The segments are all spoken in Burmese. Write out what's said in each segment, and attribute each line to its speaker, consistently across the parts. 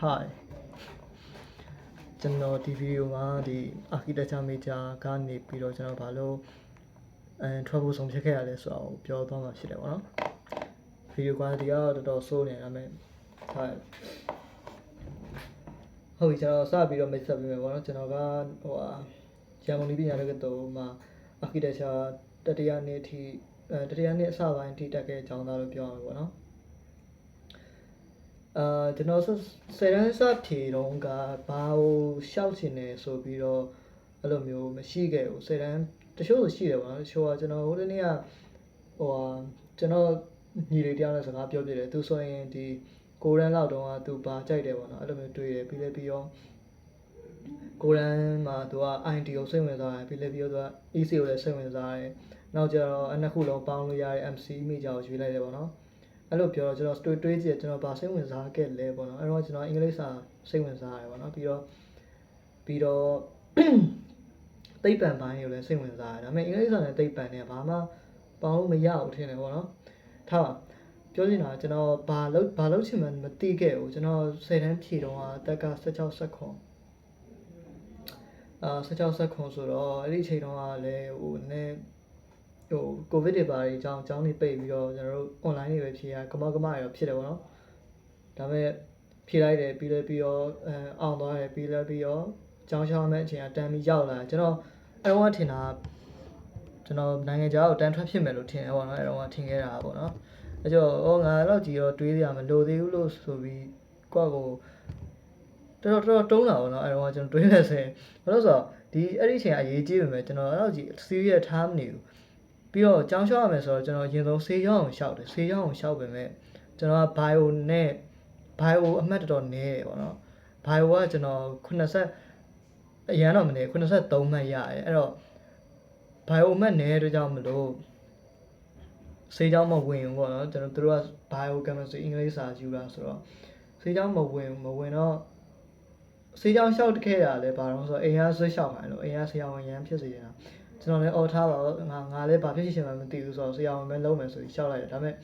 Speaker 1: Hi ကျွန်တော်ဒီဗီဒီယိုမှာဒီ architecture major ကနေပြီးတော့ကျွန်တော်ဘာလို့trouble ဆုံးဖြစ်ခဲ့ရလဲဆိုတော့ပြောသွားမှာဖြစ်တယ်ပေါ့နော်ဗီဒီယို quality ကတော့တော်တော်ဆိုးနေဒါပေမဲ့ဟုတ်ပြီကျွန်တော်စပြီးတော့မိတ်ဆက်ပေးမယ်ပေါ့နော်ကျွန်တော်ကရန်ကုန်ပြည်ပညာတက္ကသိုလ်မှာ architecture တတိယနှစ်အထိတတိယနှစ်အစပိုင်းအထိတက်ခဲ့ကျောင်းသားလို့ပြောရမှာပေါ့နော်ကျွန်တော်ဆယ်တန်းစဖြေတော့ကဘာကိုရှောက်ချင်နေဆိုပြီးတော့အဲ့လိုမျိုးမရှိခဲ့ဘူးဆယ်တန်းတချို့ဆိုရှိတယ်ပေါ့နော်တချို့ကကျွန်တော်ဟိုတနေ့ကကျွန်တော်ညီလေးတယောက်နဲ့စကားပြောပြတယ်သူဆိုရင်ဒီကိုရန်လောက်တုန်းကသူဘာကြိုက်တယ်ပေါ့နော်အဲ့လိုမျိုးတွေ့တယ်ပြီးတော့ကိုရန်မှာသူက IT ကိုစိတ်ဝင်စားတယ်ပြီးတော့သူက EC ကိုလည်းစိတ်ဝင်စားတယ်နောက်ကျတော့နှစ်ခုလုံးပေါင်းလို့ရတဲ့ MC မိကြကိုရွေးလိုက်တယ်ပေါ့နော်အဲ့လိုပြောတော့ကျွန်တော်တွေးကြည့်ကျွန်တော်ဗာစိတ်ဝင်စားခဲ့လဲပေါ့နော်အဲ့တော့ကျွန်တော်အင်္ဂလိပ်စာစိတ်ဝင်စားရတယ်ပေါ့နော်ပြီးတော့သိပ္ပံပိုင်းကိုလည်းစိတ်ဝင်စားရတယ်ဒါပေမဲ့အင်္ဂလိပ်စာနဲ့သိပ္ပံနဲ့ဘာမှပေါင်းလို့မရဘူးထင်တယ်ပေါ့နော်ထားပါပြောချင်တာကျွန်တော်ဘာလုပ်ချင်မှမသိခဲ့ဘူးကျွန်တော်10တန်းဖြည့်တော့အသက်က16 19ဆိုတော့အဲ့ဒီအချိန်တုန်းကလည်းကိုဗစ်တွေပါအကြောင်းတွေပိတ်ပြီးတော့ကျွန်တော်တို့ online တွေပဲဖြည့်ရကမောက်ကမတွေတော့ဖြစ်တယ်ပေါ့နော်ဒါပေမဲ့ဖြည့်လိုက်တယ်ပြီးတော့အောင်သွားတယ်ပြီးတော့ကျောင်းရှောင်းမဲ့အချိန်ကတန်းပြီးရောက်လာကျွန်တော်အဲ့တော့ထင်တာကျွန်တော်နိုင်ငံခြားကိုတန်းထွက်ဖြစ်မယ်လို့ထင်တယ်ပေါ့နော်အဲ့တော့ထင်ခဲ့တာပေါ့နော်အဲ့တော့ငါတော့ကြည်တော့တွေးရမလို့သေးဘူးလို့ဆိုပြီးကိုယ့်ကိုတော်တုံးတာပေါ့နော်အဲ့တော့ကျွန်တော်တွေးနေစင်ဘာလို့ဆိုတော့အဲ့ဒီအချိန်ကအရေးကြီးပေမဲ့ကျွန်တော်အဲ့တော့ကြည် serious time နေဘူးပြီးတော့ကျောင်းလျှောက်ရမယ်ဆိုတော့ကျွန်တော်အရင်ဆုံးဆေးကျောင်းကိုလျှောက်တယ်ဆေးကျောင်းကိုလျှောက်ပေမဲ့ကျွန်တော်က bio အမှတ်တော်နည်းတယ်ပေါ့နော် bio ကကျွန်တော်80အရန်တော့မနေ83မှတ်ရတယ်အဲ့တော့ bio မှတ်နည်းတဲ့ကြောင့်မလို့ဆေးကျောင်းမဝင်ဘူးပေါ့နော်ကျွန်တော်တို့က bio chemistry အင်္ဂလိပ်စာယူတာဆိုတော့ဆေးကျောင်းမဝင်တော့ဆေးကျောင်းလျှောက်တခဲ့တာလဲဘာလို့ဆိုတော့အိမ်ကဆွေးလျှောက်ခိုင်းလို့အိမ်ကဆရာဝန်ရန်ဖြစ်စေနေတာကျွန်တော်လည်းအော်ထားပါတော့ငါလည်းဘာဖြစ်ချင်မှမသိဘူးဆိုတော့ဆရာဝန်ပဲလုပ်မယ်ဆိုပြီးလျှောက်လိုက်တယ်ဒါပေမဲ့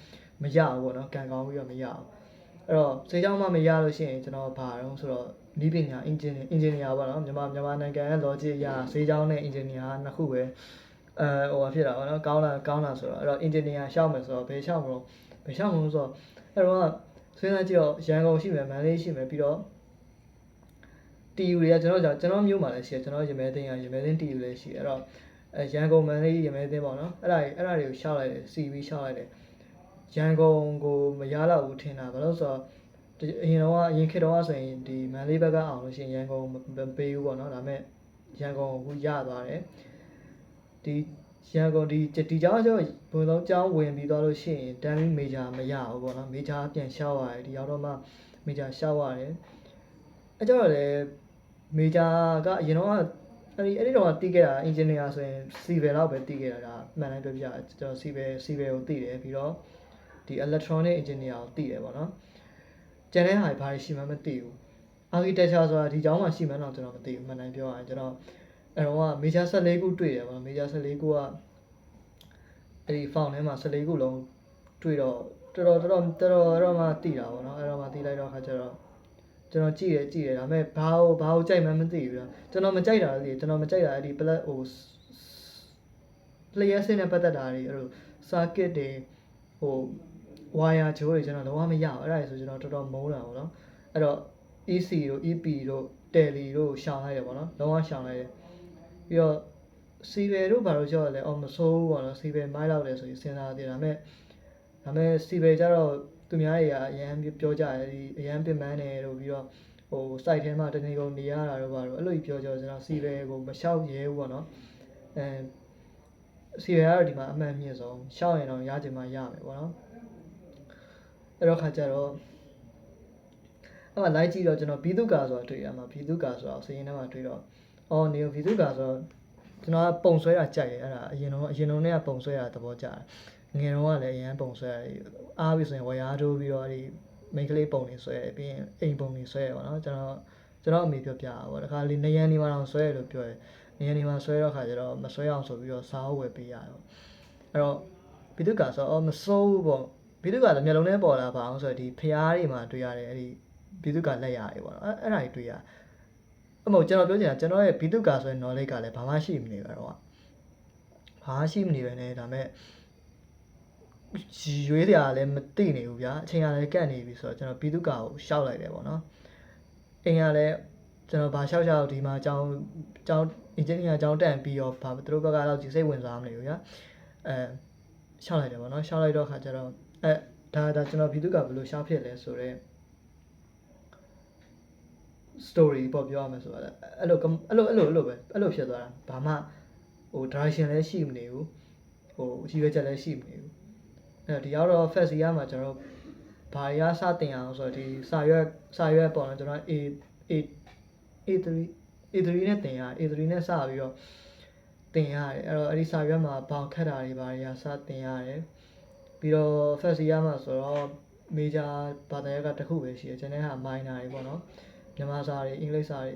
Speaker 1: မရဘူးပေါ့နော်ကံကောင်းပြီးတော့မရဘူးအဲ့တော့ဆေးကျောင်းမှမရလို့ရှိရင်ကျွန်တော်ဘာတော့ဆိုတော့ဤပညာ engineer ပေါ့နော်မြန်မာနိုင်ငံရဲ့ logic အရဆေးကျောင်းနဲ့ engineer နှစ်ခုပဲဖြစ်တာပေါ့နော်ကောင်းတာဆိုတော့အဲ့တော့ engineer ရှောက်မယ်ဆိုတော့ဘယ်ရှောက်မလို့ဆိုတော့အဲ့တော့စဉ်းစားကြည့်တော့ရန်ကုန်ရှိမယ်မန္တလေးရှိမယ်ပြီးတော့TU တွေကကျွန်တော်မျိုးမှာလည်းရှိတယ်ကျွန်တော်ရမဲသိန်းTU လည်းရှိတယ်အဲ့တော့ရန်ကုန်မန္တလေးရမဲသိန်းပေါ့နော်အဲ့ဒါတွေကိုရှောက်လိုက်တယ် CV ရှောက်လိုက်တယ်ရန်ကုန်ကိုမရတော့ဘူးထင်တာဘာလို့ဆိုတော့အရင်ခေတ်တော့ဆိုရင်ဒီမန္တလေးဘက်ကအောင်လို့ရှိရင်ရန်ကုန်မပေးဘူးပေါ့နော်ဒါပေမဲ့ရန်ကုန်ကိုရသွားတယ်ဒီရန်ကုန်ဒီကျောင်းဘုံလုံးကျောင်းဝင်ပြီးသွားလို့ရှိရင်တန်းပြီး major မရဘူးပေါ့နော် major ပြန်ရှောက်ရတယ်ဒီရောက်တော့မှ major ရှောက်ရတယ်အဲ့ကြတော့လေ major ကအရင်တော့အဲ့ဒီတော့တီးခဲ့တာ engineer ဆိုရင် civil လောက်ပဲတီးခဲ့တာဒါမှန်တိုင်းပြောပြကျွန်တော် civil ကိုတီးတယ်ပြီးတော့ဒီ electronic engineer ကိုတီးတယ်ပေါ့နော်ကျန်တဲ့ဟာဘာတွေရှိမှမသိဘူး architecture ဆိုတာဒီကျောင်းမှာရှိမှန်းတော့ကျွန်တော်မသိဘူးမှန်တိုင်းပြောရရင်ကျွန်တော်အဲ့တော့ major 14ခုတွေ့တယ်ပေါ့နော် major 14ခုကအဲ့ဒီ font ထဲမှာ14ခုလုံးတွေ့တော့တော်တော်မှတီးတာပေါ့နော်အဲ့တော့မှတီးလိုက်တော့ခါကျတော့ကျွန်တော်ကြည့်တယ်ဒါပေမဲ့ဘာကိုကြိုက်မှန်းမသိဘူးကျွန်တော်မကြိုက်တာလေကျွန်တော်မကြိုက်တာအဲ့ဒီ player စင်းနဲ့ပတ်သက်တာတွေအဲ့လို circuit တွေwire ချိုးတွေကျွန်တော်လုံးဝမရဘူးအဲ့ဒါဆိုကျွန်တော်တော်တော်မုန်းတာပေါ့နော်အဲ့တော့ EC တို့ EP တို့ Tele တို့ရှောင်လိုက်တယ်ပေါ့နော်လုံးဝရှောင်လိုက်တယ်ပြီးတော့ civil တို့ဘာလို့ပြောရလဲမစိုးဘူးပေါ့နော် civil မိုက်လောက်တယ်ဆိုပြီးစဉ်းစားသေးတယ်ဒါပေမဲ့ civil ကျတော့သူများတွေကအရန်ပြောကြတယ်ဒီအရန်ပင်ပန်းတယ်လို့ပြီးတော့site ထဲမှာတနေကုန်နေရတာတော့ဘာလို့အဲ့လိုပြောကျွန်တော် civil ကိုမလျှောက်ရဲဘူးပေါ့နော်civil ကတော့ဒီမှာအမှန်မြင့်ဆုံးရှောက်ရင်တော့ရချင်မှရမယ်ပေါ့နော်အဲ့တော့ခါကျတော့အဲ့မှာ live ကြည့်တော့ကျွန်တော်ဘီသူကာဆိုတာတွေ့ရမှာဘီသူကာဆိုတာစရင်ထဲမှာတွေ့တော့နေဘီသူကာဆိုတော့ကျွန်တော်ကပုံဆွဲတာကြိုက်တယ်အဲ့ဒါအရင်တော့နဲ့ကပုံဆွဲတာသဘောကျတယ်ငယ်တော့ကလည်းအရင်ပုံဆွဲရတယ်အားပြီးဆိုရင်ဝါယာထိုးပြီးတော့ဒီမိန်းကလေးပုံတွေဆွဲတယ်ပြီးရင်အိမ်ပုံတွေဆွဲတယ်ပေါ့နော်ကျွန်တော်အမေပြောပြတာပေါ့တခါလေနေရန်ဒီမှာတော့ဆွဲရလို့ပြောတယ်နေရန်ဒီမှာဆွဲတော့ခါကျတော့မဆွဲအောင်ဆိုပြီးတော့စားဝယ်ပေးရတယ်ပေါ့အဲ့တော့ဘီသူကာဆိုမစိုးဘူးပေါ့ဘီသူကာလည်းမျက်လုံးထဲပေါ်လာပါအောင်ဆိုတော့ဒီဖျားတွေမှာတွေ့ရတယ်အဲ့ဒီ ဘီသူကလက်ရတယ်ပေါ့နော်အဲ့ဒါကြီးတွေ့ရအမဟုတ်ကျွန်တော်ပြောချင်တာကျွန်တော်ရဲ့ဘီသူကဆိုရင် knowledge ကလည်းဘာမှရှိမနေပါတော့ဘာမှရှိမနေပဲねဒါပေမဲ့ရွေးစရာလည်းမသိနေဘူးဗျာအချိန်ကလည်းကတ်နေပြီဆိုတော့ကျွန်တော်ဘီသူကကိုရှောက်လိုက်တယ်ပေါ့နော်အိမ်ကလည်းကျွန်တော်ဘာရှောက်ဒီမှာအကြောင်း engineer အကြောင်းတက်ပြီးတော့ဘာသူတို့ဘက်ကတော့စိတ်ဝင်စားမနေဘူးဗျာရှောက်လိုက်တယ်ပေါ့နော်ရှောက်လိုက်တော့ခါကျတော့ဒါကျွန်တော်ဘီသူကဘယ်လိုရှောက်ဖြစ်လဲဆိုတော့ story ပေါ့ပြောရမယ်ဆိုတော့အဲ့လိုပဲအဲ့လိုဖြစ်သွားတာဘာမှဟို direction လည်းရှိမနေဘူးဟိုရည်ရွယ်ချက်လည်းရှိမနေဘူးအဲ့တော့ဒီရောက်တော့ first year မှာကျွန်တော်ဘာရစတင်အောင်ဆိုတော့ဒီစာရွက်ပေါ့နော်ကျွန်တော် A3 နဲ့တင်ရ A3 နဲ့စပြီးတော့တင်ရတယ်အဲ့တော့အဲ့ဒီစာရွက်မှာဘောင်ခတ်တာတွေဘာတွေစတင်ရတယ်ပြီးတော့ first year မှာဆိုတော့ major ဘာသာရပ်ကတစ်ခုပဲရှိတယ်ကျွန်တော်က minor တွေပေါ့နော်မြန်မာစာတွေအင်္ဂလိပ်စာတွေ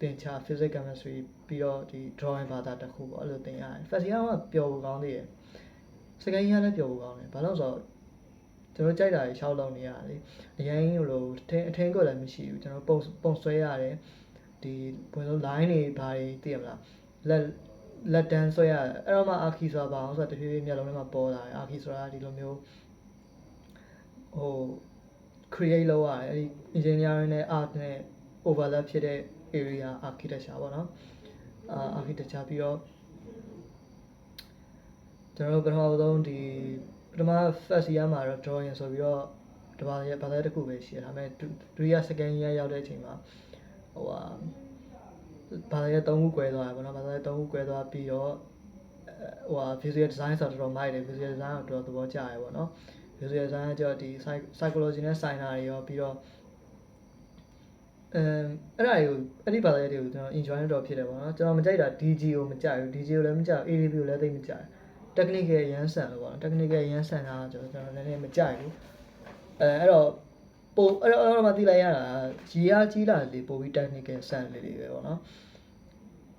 Speaker 1: သင်ချာ physics chemistry ပြီးတော့ဒီ drawing ဘာသာတစ်ခုပေါ့အဲ့လိုသင်ရတယ် first year ကပျော်ဖို့ကောင်းသေးတယ် second year လည်းပျော်ဖို့ကောင်းတယ်ဘာလို့ဆိုတော့ကျွန်တော်ကြိုက်တာတွေရှောက်လုပ်နေရတယ်လေအရင်လိုအထင်းကွက်လည်းမရှိဘူးကျွန်တော်ပုံဆွဲရတယ်ဒီဘယ်လို line တွေဘာတွေသိရမလားလက်တန်းဆွဲရတယ်အဲ့တော့မှအာခီဆိုတာဘာအောင်ဆိုတော့တဖြည်းဖြည်းမျက်လုံးထဲမှာပေါ်လာတယ်အာခီဆိုတာဒီလိုမျိုးဟို create လုပ်ရတယ်အဲ့ဒီ engineering နဲ့ art နဲ့ overlap ဖြစ်တဲ့ area architecture ပေါ့နော်architecture ပြီးတော့ကျွန်တော်ပထမဆုံးဒီပထမ first year မှာတော့ drawing ဆိုပြီးတော့ဒီဘာသာတစ်ခုပဲရှိတယ်ဒါပေမဲ့ဒုတိယ second year ရောက်တဲ့အချိန်မှာဟိုဘာသာ3ခု꿰သွားတယ်ပေါ့နော်ဘာသာ3ခု꿰သွားပြီးတော့ဟိုvisual design ဆိုတော့တော်တော်မိုက်တယ် visual design ကိုတော်တော်သဘောကျတယ်ပေါ့နော် visual design ကကြောဒီ psychology နဲ့ဆိုင်တာတွေရောပြီးတော့အဲ့ဒီဘာသာရပ်တွေကိုကျွန်တော် enjoy တော့ဖြစ်တယ်ပေါ့နော်ကျွန်တော်မကြိုက်တာ DG ကိုမကြိုက်ဘူး DG ကိုလည်းမကြိုက် ADB ကိုလည်းသိမကြိုက် technical ရမ်းဆန်လို့ပေါ့နော် technical ရမ်းဆန်တာကျွန်တော်လည်းနည်းနည်းမကြိုက်ဘူးအဲ့တော့ပို့အဲ့တော့မှသိလိုက်ရတာကြီးအားကြီးလာလေပို့ပြီး technical ဆန်လေးတွေပဲပေါ့နော်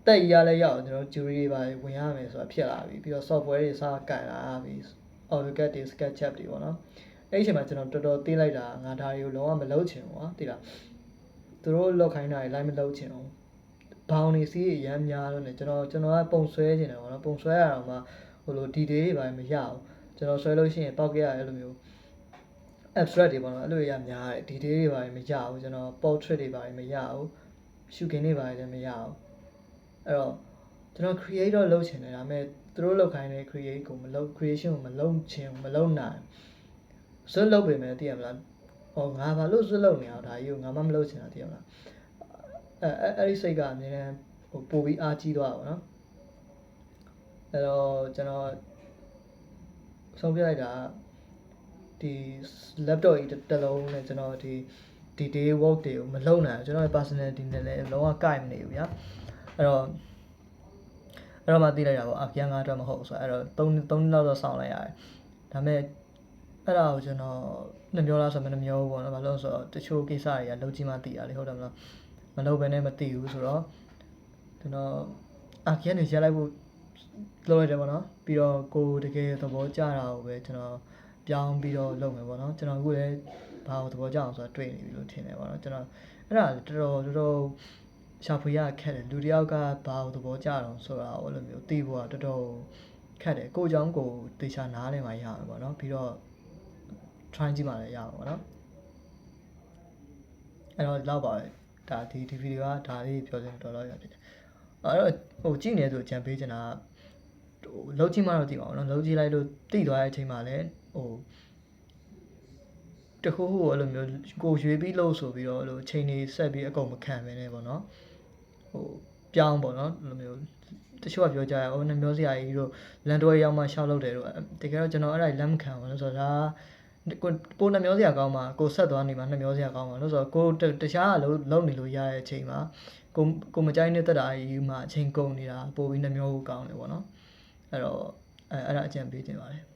Speaker 1: တက်ရလည်းရောက်ကျွန်တော် jury တွေပါဝင်ရမယ်ဆိုတာဖြစ်လာပြီပြီးတော့ software တွေစကန်လာပြီ AutoCAD တွေ SketchUp တွေပေါ့နော်အဲ့ဒီအချိန်မှာကျွန်တော်တော်တော်သိလိုက်တာငါဒါတွေကိုလုံးဝမလုပ်ချင်ဘူးကွာသိလားသူတို့လောက်ခိုင်းတာတွေလိုက်မလုပ်ချင်ဘူးဘောင်နေစီးရမ်းများလို့ねကျွန်တော်ကပုံဆွဲချင်တယ်ပေါ့နော်ပုံဆွဲရအောင်မှဟိုလို detail တွေပါမရဘူးကျွန်တော်ဆွဲလို့ရှိရင်ပောက်ကြရအဲ့လိုမျိုး abstract တွေပေါ့နော်အဲ့လိုရများတယ် detail တွေပါမရဘူးကျွန်တော် portrait တွေပါမရဘူး shooting တွေပါလည်းမရဘူးအဲ့တော့ကျွန်တော် create တော့လုပ်ချင်တယ်ဒါပေမဲ့သူတို့လောက်ခိုင်းတဲ့ create ကိုမလုပ် creation ကိုမလုပ်ချင်မလုပ်နိုင်စွတ်လုပ်ပေမဲ့သိရမလားဟောငါဘာလို့စွတ်လုပ်နေအောင်ဒါကြီးကိုငါမှမလုပ်ချင်တာသိရမလားအဲ့ဒီစိတ်ကအမြဲတမ်းဟိုပို့ပြီးအားကြီးသွားတာပေါ့နော်အဲ့တော့ကျွန်တော်ဆုံးပြလိုက်တာဒီ laptop ကြီးတစ်လုံးနဲ့ကျွန်တော်ဒီ day work တွေကိုမလုပ်နိုင်ဘူးကျွန်တော်ရဲ့ personality နဲ့လည်းလုံးဝကိုက်မနေဘူးဗျာအဲ့တော့မှသိလိုက်တာပေါ့အပြန်ကားအတွက်မဟုတ်ဆိုအဲ့တော့3နှစ်လောက်တော့စောင့်လိုက်ရတယ်ဒါပေမဲ့အဲ့ဒါကိုကျွန်တော်နှမျောလားဆိုမနှမျောဘူးပေါ့နော်ဘာလို့လဲဆိုတော့တချို့ကိစ္စတွေကလုံးကြီးမှသိရလေဟုတ်တယ်မလားမလုပ်ဘဲနဲ့မသိဘူးဆိုတော့ကျွန်တော်အပြန်နေရက်လိုက်ဖို့လုပ်လိုက်တယ်ပေါ့နော်ပြီးတော့ကိုတကယ်သဘောကျတာကိုပဲကျွန်တော်ပြောင်းပြီးတော့လုပ်မယ်ပေါ့နော်ကျွန်တော်အခုလည်းဘာကိုသဘောကျအောင်ဆိုတာတွေ့နေပြီလို့ထင်တယ်ပေါ့နော်ကျွန်တော်အဲ့ဒါတော်ရှာဖွေရခက်တယ်လူတယောက်ကဘာကိုသဘောကျတော့ဆိုတာကိုအဲ့လိုမျိုးသိဖို့ကတော်တော်ခက်တယ်ကိုအကြောင်းကိုတေချာနားလည်မှရမှာပေါ့နော်ပြီးတော့ try ကြည့်မှလည်းရမှာပေါ့နော်အဲ့တော့လောက်ပါပဲဒါဒီဗီဒီယိုကဒါလေးပြောချင်တော်တော်ရဖြစ်တယ်အဲ့တော့ဟိုကြည့်နေသူအကြံပေးချင်တာဟိုလုံးကြည့်မှတော့သိပါအောင်နော်လုံးကြည့်လိုက်လို့သိသွားတဲ့အချိန်မှာလည်းဟိုတခုခုအဲ့လိုမျိုးကိုရွေးပြီးလို့ဆိုပြီးတော့အဲ့လိုချိန်နေဆက်ပြီးအကုန်မခံပဲねပေါ့နော်ဟိုပြောင်းပေါ့နော်အဲ့လိုမျိုးတချို့ကပြောကြရအောင်နှမျောစရာကြီးတို့လန်တွဲရောက်မှရှောက်လုပ်တယ်တို့တကယ်တော့ကျွန်တော်အဲ့ဒါလက်မခံဘူးလို့ဆိုတော့ဒါကိုနှမျောစရာကောင်းမှာကိုဆက်သွားနေမှာနှမျောစရာကောင်းမှာလို့ဆိုတော့ကိုတခြားကလုံးနေလို့ရတဲ့အချိန်မှာကိုမကြိုက်နေတဲ့တာကြီးမှာအချိန်ကုန်နေတာပို့ပြီးနှမျောဖို့ကောင်းတယ်ပေါ့နော်အဲ့တော့အဲ့ဒါအကြံပေးခြင်းပါတယ်